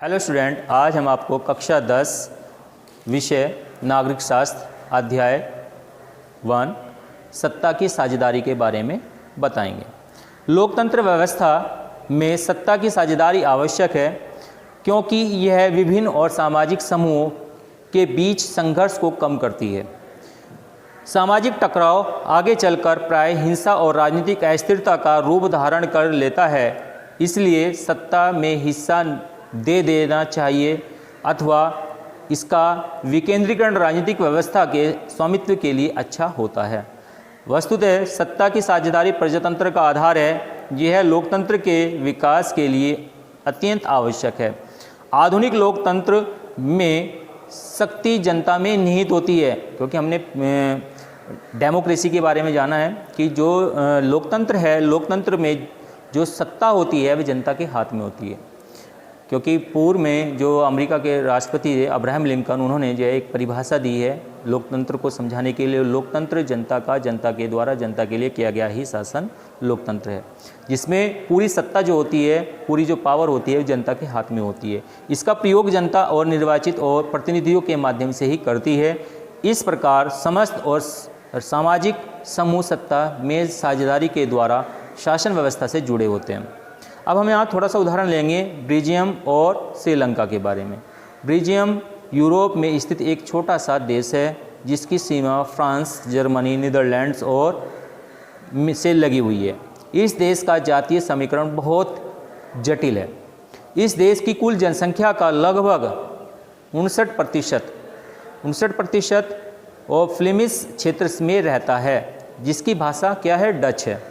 Hello student, आज हम आपको कक्षा 10 विषय नागरिक शास्त्र अध्याय 1 सत्ता की साझेदारी के बारे में बताएंगे। लोकतंत्र व्यवस्था में सत्ता की साझेदारी आवश्यक है क्योंकि यह विभिन्न और सामाजिक समूहों के बीच संघर्ष को कम करती है। सामाजिक टकराव आगे चलकर प्राय हिंसा और राजनीतिक अस्थिरता का रूप धारण कर लेता है, इसलिए सत्ता में हिस्सा दे देना चाहिए अथवा इसका विकेंद्रीकरण राजनीतिक व्यवस्था के स्वामित्व के लिए अच्छा होता है। वस्तुतः सत्ता की साझेदारी प्रजातंत्र का आधार है। यह लोकतंत्र के विकास के लिए अत्यंत आवश्यक है। आधुनिक लोकतंत्र में शक्ति जनता में निहित होती है, क्योंकि हमने डेमोक्रेसी के बारे में जाना है कि जो लोकतंत्र है, लोकतंत्र में जो सत्ता होती है वह जनता के हाथ में होती है। क्योंकि पूर्व में जो अमेरिका के राष्ट्रपति थे अब्राहम लिंकन, उन्होंने जो एक परिभाषा दी है लोकतंत्र को समझाने के लिए, लोकतंत्र जनता का, जनता के द्वारा जनता के लिए किया गया ही शासन लोकतंत्र है, जिसमें पूरी सत्ता जो होती है, पूरी जो पावर होती है, जनता के हाथ में होती है। इसका प्रयोग जनता और निर्वाचित और प्रतिनिधियों के माध्यम से ही करती है। इस प्रकार समस्त और सामाजिक समूह सत्ता में साझेदारी के द्वारा शासन व्यवस्था से जुड़े होते हैं। अब हम यहाँ थोड़ा सा उदाहरण लेंगे बेल्जियम और श्रीलंका के बारे में। बेल्जियम यूरोप में स्थित एक छोटा सा देश है जिसकी सीमा फ्रांस, जर्मनी, नीदरलैंड्स और से लगी हुई है। इस देश का जातीय समीकरण बहुत जटिल है। इस देश की कुल जनसंख्या का लगभग 59% और फ्लेमिश क्षेत्र में रहता है, जिसकी भाषा क्या है, डच है।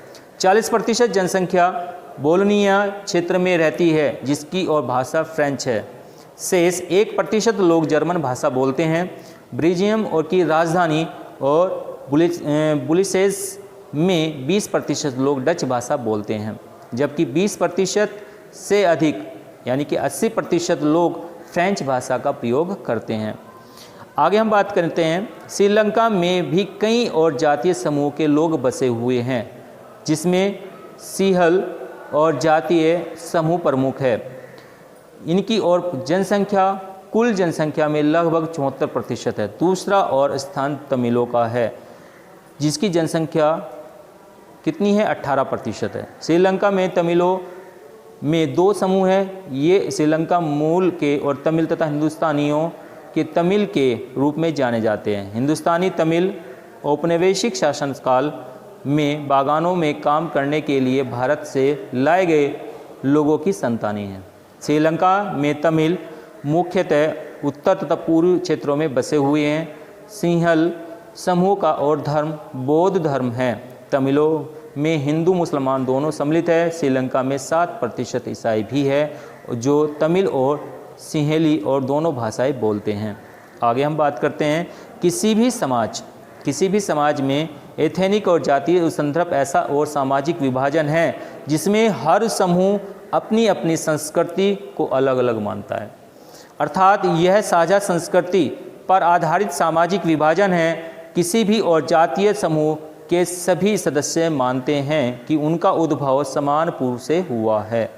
40% जनसंख्या बोलोनिया क्षेत्र में रहती है, जिसकी और भाषा फ्रेंच है। शेष 1% लोग जर्मन भाषा बोलते हैं। बेल्जियम और की राजधानी और ब्रुसेल्स में 20% लोग डच भाषा बोलते हैं, जबकि 20% से अधिक यानी कि 80% लोग फ्रेंच भाषा का प्रयोग करते हैं। आगे हम बात करते हैं, श्रीलंका में भी कई और जातीय समूह के लोग बसे हुए हैं, जिसमें सिंहल और जातीय समूह प्रमुख है। इनकी और जनसंख्या कुल जनसंख्या में लगभग 74% है। दूसरा और स्थान तमिलों का है, जिसकी जनसंख्या कितनी है, 18% है। श्रीलंका में तमिलों में 2 समूह हैं। ये श्रीलंका मूल के और तमिल तथा हिंदुस्तानियों के तमिल के रूप में जाने जाते हैं। हिंदुस्तानी तमिल औपनिवेशिक शासनकाल में बागानों में काम करने के लिए भारत से लाए गए लोगों की संतानें हैं। श्रीलंका में तमिल मुख्यतः उत्तर तथा पूर्वी क्षेत्रों में बसे हुए हैं। सिंहल समूह का और धर्म बौद्ध धर्म है। तमिलों में हिंदू मुसलमान दोनों सम्मिलित है। श्रीलंका में 7% ईसाई भी है, जो तमिल और सिंहली और दोनों भाषाएं बोलते हैं। आगे हम बात करते हैं, किसी भी समाज में एथेनिक और जातीय संदर्भ ऐसा और सामाजिक विभाजन है जिसमें हर समूह अपनी अपनी संस्कृति को अलग अलग मानता है। अर्थात यह साझा संस्कृति पर आधारित सामाजिक विभाजन है। किसी भी और जातीय समूह के सभी सदस्य मानते हैं कि उनका उद्भव समान पूर्व से हुआ है।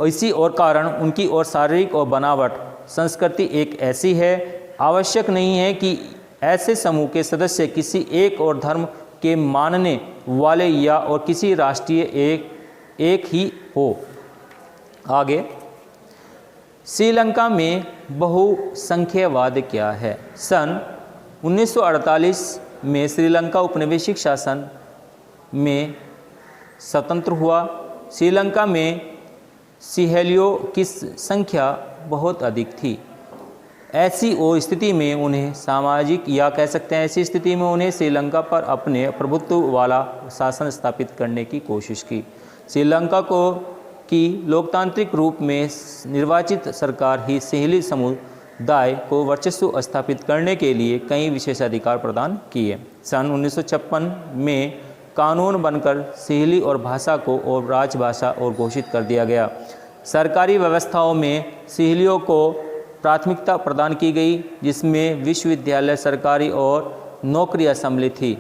इसी और कारण उनकी और शारीरिक और बनावट संस्कृति एक ऐसी है। आवश्यक नहीं है कि ऐसे समूह के सदस्य किसी एक और धर्म के मानने वाले या और किसी राष्ट्रीय एक ही हो। आगे, श्रीलंका में बहुसंख्यवाद क्या है। सन 1948 में श्रीलंका औपनिवेशिक शासन में स्वतंत्र हुआ। श्रीलंका में सिंहलियों की संख्या बहुत अधिक थी। ऐसी स्थिति में उन्हें सामाजिक या कह सकते हैं ऐसी स्थिति में उन्हें श्रीलंका पर अपने प्रभुत्व वाला शासन स्थापित करने की कोशिश की। श्रीलंका की लोकतांत्रिक रूप में निर्वाचित सरकार ही सिंहली समुदाय को वर्चस्व स्थापित करने के लिए कई विशेषाधिकार प्रदान किए। सन 1956 में कानून बनकर सिंहली और भाषा को और राजभाषा और घोषित कर दिया गया। सरकारी व्यवस्थाओं में सिंहलियों को प्राथमिकता प्रदान की गई, जिसमें विश्वविद्यालय, सरकारी और नौकरियां सम्मिलित थी।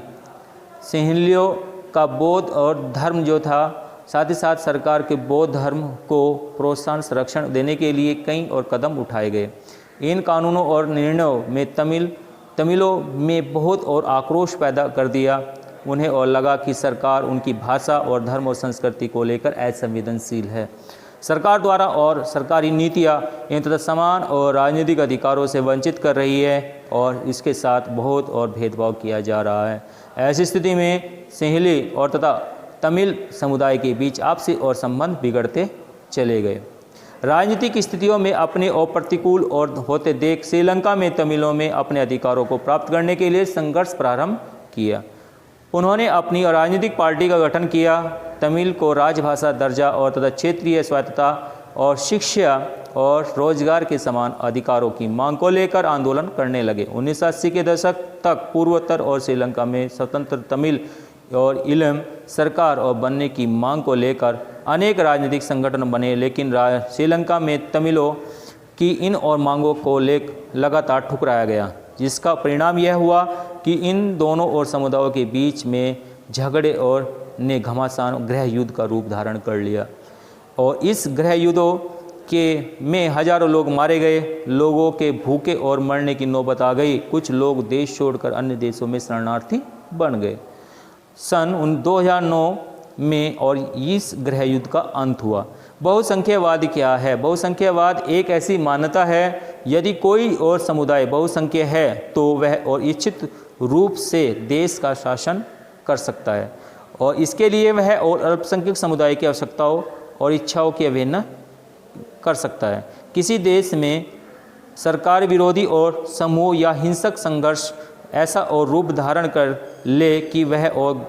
सिंहलियों का बौद्ध और धर्म जो था साथ ही साथ सरकार के बौद्ध धर्म को प्रोत्साहन संरक्षण देने के लिए कई और कदम उठाए गए। इन कानूनों और निर्णयों में तमिलों में बहुत और आक्रोश पैदा कर दिया। उन्हें और लगा कि सरकार उनकी भाषा और धर्म और संस्कृति को लेकर असंवेदनशील है। सरकार द्वारा और सरकारी नीतियाँ इन तथा समान और राजनीतिक अधिकारों से वंचित कर रही है और इसके साथ बहुत और भेदभाव किया जा रहा है। ऐसी स्थिति में सिंहली और तथा तमिल समुदाय के बीच आपसी और संबंध बिगड़ते चले गए। राजनीतिक स्थितियों में अपने और प्रतिकूल और होते देख श्रीलंका में तमिलों में अपने अधिकारों को प्राप्त करने के लिए संघर्ष प्रारंभ किया। उन्होंने अपनी राजनीतिक पार्टी का गठन किया। तमिल को राजभाषा दर्जा और तथा क्षेत्रीय स्वायत्तता और शिक्षा और रोजगार के समान अधिकारों की मांग को लेकर आंदोलन करने लगे। 1980 के दशक तक पूर्वोत्तर और श्रीलंका में स्वतंत्र तमिल और इलम सरकार और बनने की मांग को लेकर अनेक राजनीतिक संगठन बने, लेकिन श्रीलंका में तमिलों की इन और मांगों को लेकर लगातार ठुकराया गया, जिसका परिणाम यह हुआ कि इन दोनों और समुदायों के बीच में झगड़े और ने घमासान गृह युद्ध का रूप धारण कर लिया और इस गृह युद्धों में हजारों लोग मारे गए। लोगों के भूखे और मरने की नौबत आ गई। कुछ लोग देश छोड़कर अन्य देशों में शरणार्थी बन गए। सन 2009 में और इस गृह युद्ध का अंत हुआ। बहुसंख्यवाद क्या है? बहुसंख्यवाद एक ऐसी मान्यता है यदि कोई और समुदाय बहुसंख्य है तो वह और इच्छित रूप से देश का शासन कर सकता है और इसके लिए वह और अल्पसंख्यक समुदाय की आवश्यकताओं और इच्छाओं की अवहेलना कर सकता है। किसी देश में सरकार विरोधी और समूह या हिंसक संघर्ष ऐसा और रूप धारण कर ले कि वह और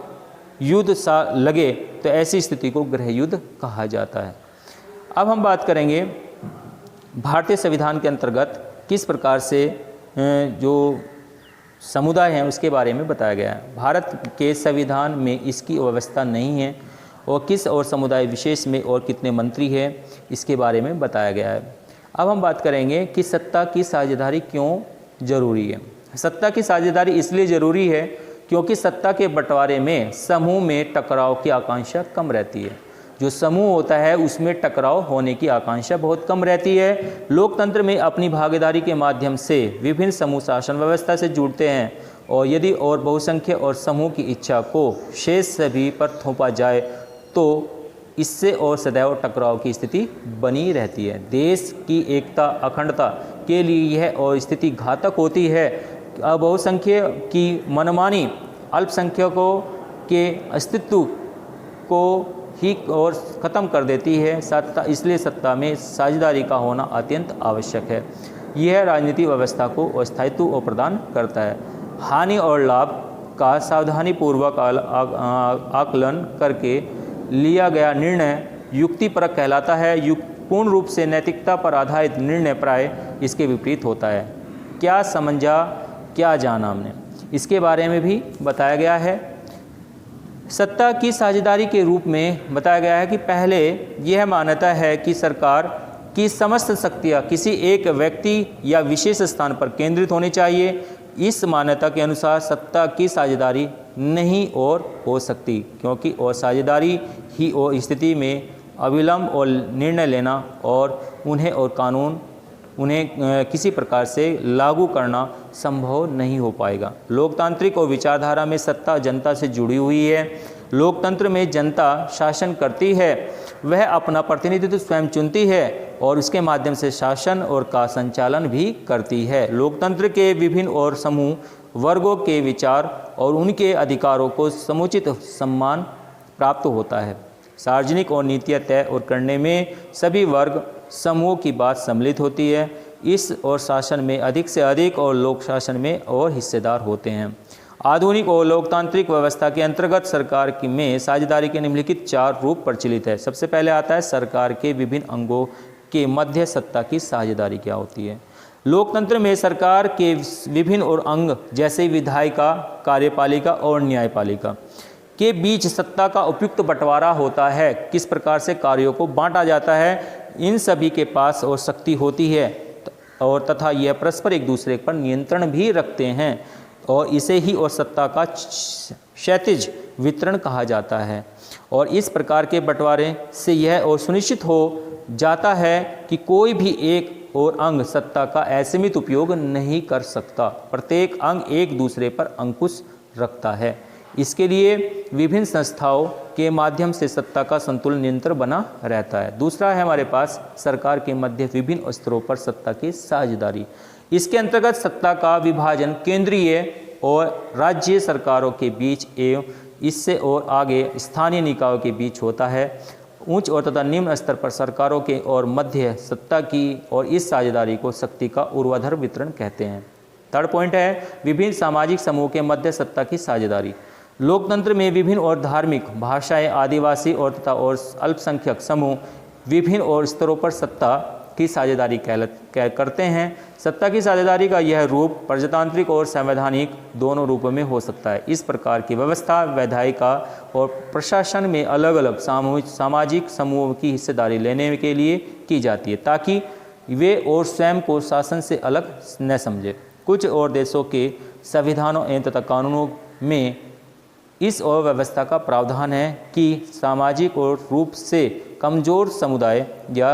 युद्ध सा लगे तो ऐसी स्थिति को गृह युद्ध कहा जाता है। अब हम बात करेंगे भारतीय संविधान के अंतर्गत किस प्रकार से जो समुदाय हैं उसके बारे में बताया गया है। भारत के संविधान में इसकी व्यवस्था नहीं है और किस और समुदाय विशेष में और कितने मंत्री हैं इसके बारे में बताया गया है। अब हम बात करेंगे कि सत्ता की साझेदारी क्यों जरूरी है। सत्ता की साझेदारी इसलिए ज़रूरी है क्योंकि सत्ता के बंटवारे में समूह में टकराव की आकांक्षा कम रहती है। जो समूह होता है उसमें टकराव होने की आकांक्षा बहुत कम रहती है। लोकतंत्र में अपनी भागीदारी के माध्यम से विभिन्न समूह शासन व्यवस्था से जुड़ते हैं और यदि और बहुसंख्यक और समूह की इच्छा को शेष सभी पर थोपा जाए तो इससे और सदैव टकराव की स्थिति बनी रहती है। देश की एकता अखंडता के लिए यह और स्थिति घातक होती है। बहुसंख्यक की मनमानी अल्पसंख्यकों के अस्तित्व को ही और ख़त्म कर देती है। इसलिए सत्ता में साझेदारी का होना अत्यंत आवश्यक है। यह राजनीतिक व्यवस्था को अस्थायित्व और प्रदान करता है। हानि और लाभ का सावधानीपूर्वक आकलन करके लिया गया निर्णय युक्तिपरक कहलाता है। पूर्ण रूप से नैतिकता पर आधारित निर्णय प्राय इसके विपरीत होता है। क्या समझा क्या जाना हमने, इसके बारे में भी बताया गया है। सत्ता की साझेदारी के रूप में बताया गया है कि पहले यह मान्यता है कि सरकार की समस्त शक्तियाँ किसी एक व्यक्ति या विशेष स्थान पर केंद्रित होनी चाहिए। इस मान्यता के अनुसार सत्ता की साझेदारी नहीं और हो सकती, क्योंकि और साझेदारी ही और स्थिति में अविलंब और निर्णय लेना और उन्हें और कानून उन्हें किसी प्रकार से लागू करना संभव नहीं हो पाएगा। लोकतांत्रिक और विचारधारा में सत्ता जनता से जुड़ी हुई है। लोकतंत्र में जनता शासन करती है, वह अपना प्रतिनिधित्व स्वयं चुनती है और उसके माध्यम से शासन और का संचालन भी करती है। लोकतंत्र के विभिन्न और समूह वर्गों के विचार और उनके अधिकारों को समुचित सम्मान प्राप्त होता है। सार्वजनिक और नीतियाँ तय और करने में सभी वर्ग समूह की बात सम्मिलित होती है। इस और शासन में अधिक से अधिक और लोक शासन में और हिस्सेदार होते हैं। आधुनिक और लोकतांत्रिक व्यवस्था के अंतर्गत सरकार की में साझेदारी के निम्नलिखित 4 रूप प्रचलित है। सबसे पहले आता है सरकार के विभिन्न अंगों के मध्य सत्ता की साझेदारी क्या होती है। लोकतंत्र में सरकार के विभिन्न और अंग जैसे विधायिका, कार्यपालिका और न्यायपालिका के बीच सत्ता का उपयुक्त बंटवारा होता है। किस प्रकार से कार्यों को बांटा जाता है, इन सभी के पास और शक्ति होती है और तथा यह परस्पर एक दूसरे पर नियंत्रण भी रखते हैं। और इसे ही और सत्ता का क्षैतिज वितरण कहा जाता है। और इस प्रकार के बंटवारे से यह और सुनिश्चित हो जाता है कि कोई भी एक और अंग सत्ता का असीमित उपयोग नहीं कर सकता। प्रत्येक अंग एक दूसरे पर अंकुश रखता है। इसके लिए विभिन्न संस्थाओं के माध्यम से सत्ता का संतुलन निरंतर बना रहता है। दूसरा है हमारे पास सरकार के मध्य विभिन्न स्तरों पर सत्ता की साझेदारी। इसके अंतर्गत सत्ता का विभाजन केंद्रीय और राज्य सरकारों के बीच एवं इससे और आगे स्थानीय निकायों के बीच होता है। उच्च और तथा निम्न स्तर पर सरकारों के और मध्य सत्ता की और इस साझेदारी को शक्ति का ऊर्ध्वाधर वितरण कहते हैं। थर्ड पॉइंट है विभिन्न सामाजिक समूह के मध्य सत्ता की साझेदारी। लोकतंत्र में विभिन्न और धार्मिक भाषाएं, आदिवासी और तथा और अल्पसंख्यक समूह विभिन्न और स्तरों पर सत्ता की साझेदारी करते हैं। सत्ता की साझेदारी का यह रूप प्रजातांत्रिक और संवैधानिक दोनों रूपों में हो सकता है। इस प्रकार की व्यवस्था विधायिका और प्रशासन में अलग अलग सामाजिक समूहों की हिस्सेदारी लेने के लिए की जाती है ताकि वे और स्वयं को शासन से अलग न समझे। कुछ और देशों के संविधानों एवं तथा कानूनों में इस और व्यवस्था का प्रावधान है कि सामाजिक और रूप से कमजोर समुदाय या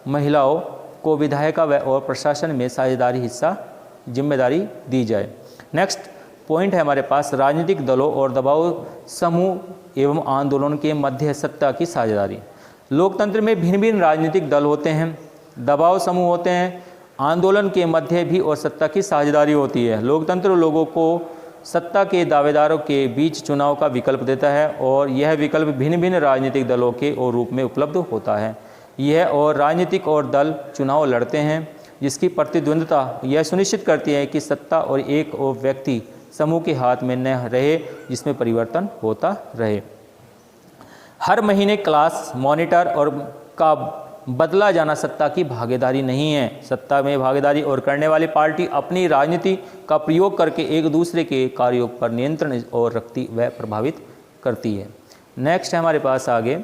महिलाओं को विधायिका और प्रशासन में साझेदारी हिस्सा जिम्मेदारी दी जाए। नेक्स्ट पॉइंट है हमारे पास राजनीतिक दलों और दबाव समूह एवं आंदोलन के मध्य सत्ता की साझेदारी। लोकतंत्र में भिन्न भिन्न राजनीतिक दल होते हैं, दबाव समूह होते हैं, आंदोलन के मध्य भी और सत्ता की साझेदारी होती है। लोकतंत्र लोगों को सत्ता के दावेदारों के बीच चुनाव का विकल्प देता है और यह विकल्प भिन्न भिन्न राजनीतिक दलों के और रूप में उपलब्ध होता है। यह और राजनीतिक और दल चुनाव लड़ते हैं जिसकी प्रतिद्वंद्विता यह सुनिश्चित करती है कि सत्ता और एक और व्यक्ति समूह के हाथ में न रहे जिसमें परिवर्तन होता रहे। हर महीने क्लास मॉनिटर और का बदला जाना सत्ता की भागीदारी नहीं है। सत्ता में भागीदारी और करने वाली पार्टी अपनी राजनीति का प्रयोग करके एक दूसरे के कार्यों पर नियंत्रण और रखती व प्रभावित करती है। नेक्स्ट है हमारे पास आगे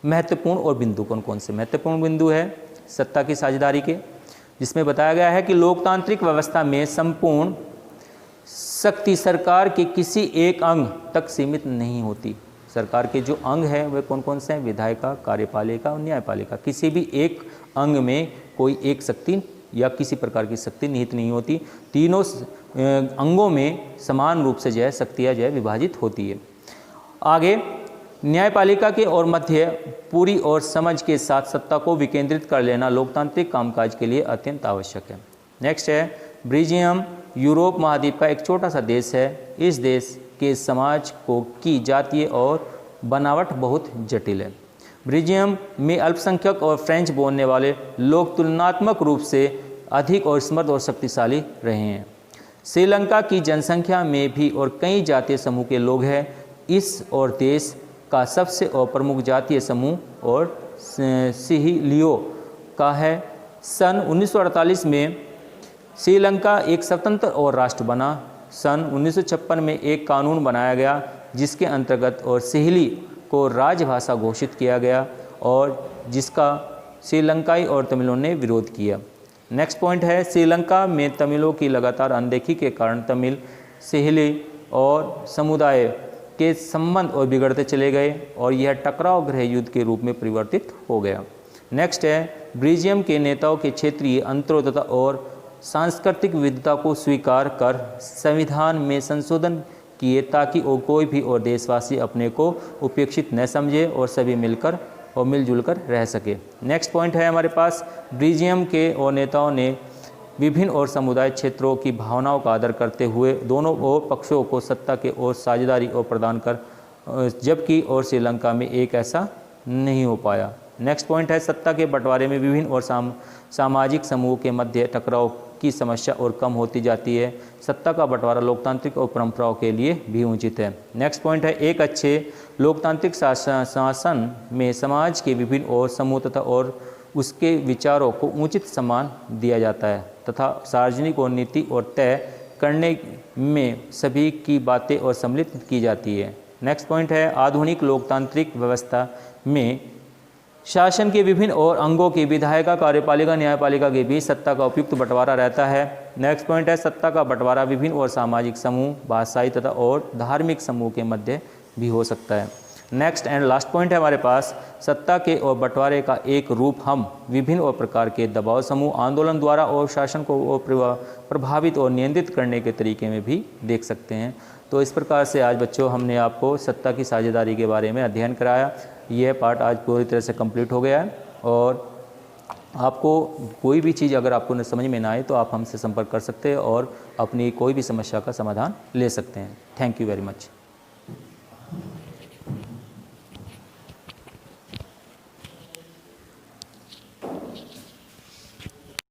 महत्वपूर्ण और बिंदु कौन कौन से महत्वपूर्ण बिंदु है सत्ता की साझेदारी के, जिसमें बताया गया है कि लोकतांत्रिक व्यवस्था में संपूर्ण शक्ति सरकार के किसी एक अंग तक सीमित नहीं होती। सरकार के जो अंग हैं वे कौन कौन से हैं? विधायिका, कार्यपालिका और न्यायपालिका। किसी भी एक अंग में कोई एक शक्ति या किसी प्रकार की शक्ति निहित नहीं होती। तीनों अंगों में समान रूप से जो है शक्तियाँ जो है विभाजित होती है। आगे न्यायपालिका के और मध्य पूरी और समझ के साथ सत्ता को विकेंद्रित कर लेना लोकतांत्रिक कामकाज के लिए अत्यंत आवश्यक है। नेक्स्ट है बेल्जियम यूरोप महाद्वीप का एक छोटा सा देश है। इस देश के समाज को की जातीय और बनावट बहुत जटिल है। बेल्जियम में अल्पसंख्यक और फ्रेंच बोलने वाले लोग तुलनात्मक रूप से अधिक और समृद्ध और शक्तिशाली रहे हैं। श्रीलंका की जनसंख्या में भी और कई जातीय समूह के लोग हैं। इस और देश का सबसे और प्रमुख जातीय समूह और सिहिलियो का है। सन 1948 में श्रीलंका एक स्वतंत्र और राष्ट्र बना। सन 1956 में एक कानून बनाया गया जिसके अंतर्गत और सिहिली को राजभाषा घोषित किया गया और जिसका श्रीलंकाई और तमिलों ने विरोध किया। नेक्स्ट पॉइंट है श्रीलंका में तमिलों की लगातार अनदेखी के कारण तमिल सिहिली और समुदाय के संबंध और बिगड़ते चले गए और यह टकराव गृह युद्ध के रूप में परिवर्तित हो गया। नेक्स्ट है बेल्जियम के नेताओं के क्षेत्रीय अंतरों तथा और सांस्कृतिक विविधता को स्वीकार कर संविधान में संशोधन किए ताकि वो कोई भी और देशवासी अपने को उपेक्षित न समझे और सभी मिलकर और मिलजुल कर रह सके। नेक्स्ट पॉइंट है हमारे पास बेल्जियम के और नेताओं ने विभिन्न और समुदाय क्षेत्रों की भावनाओं का आदर करते हुए दोनों और पक्षों को सत्ता के और साझेदारी और प्रदान कर, जबकि और श्रीलंका में एक ऐसा नहीं हो पाया। नेक्स्ट पॉइंट है सत्ता के बंटवारे में विभिन्न और सामाजिक समूह के मध्य टकराव की समस्या और कम होती जाती है। सत्ता का बंटवारा लोकतांत्रिक और परंपराओं के लिए भी उचित है। नेक्स्ट पॉइंट है एक अच्छे लोकतांत्रिक शासन में समाज के विभिन्न और समूह तथा और उसके विचारों को उचित सम्मान दिया जाता है तथा सार्वजनिक और नीति और तय करने में सभी की बातें और सम्मिलित की जाती है। नेक्स्ट पॉइंट है आधुनिक लोकतांत्रिक व्यवस्था में शासन के विभिन्न और अंगों की विधायिका, कार्यपालिका, न्यायपालिका के बीच सत्ता का उपयुक्त बंटवारा रहता है। नेक्स्ट पॉइंट है सत्ता का बंटवारा विभिन्न और सामाजिक समूह, भाषाई तथा और धार्मिक समूह के मध्य भी हो सकता है। नेक्स्ट एंड लास्ट पॉइंट है हमारे पास, सत्ता के और बंटवारे का एक रूप हम विभिन्न और प्रकार के दबाव समूह, आंदोलन द्वारा और शासन को प्रभावित और नियंत्रित करने के तरीके में भी देख सकते हैं। तो इस प्रकार से आज बच्चों हमने आपको सत्ता की साझेदारी के बारे में अध्ययन कराया। यह पार्ट आज पूरी तरह से कंप्लीट हो गया है और आपको कोई भी चीज़ अगर आपको समझ में ना आए तो आप हमसे संपर्क कर सकते हैं और अपनी कोई भी समस्या का समाधान ले सकते हैं। Thank you very much.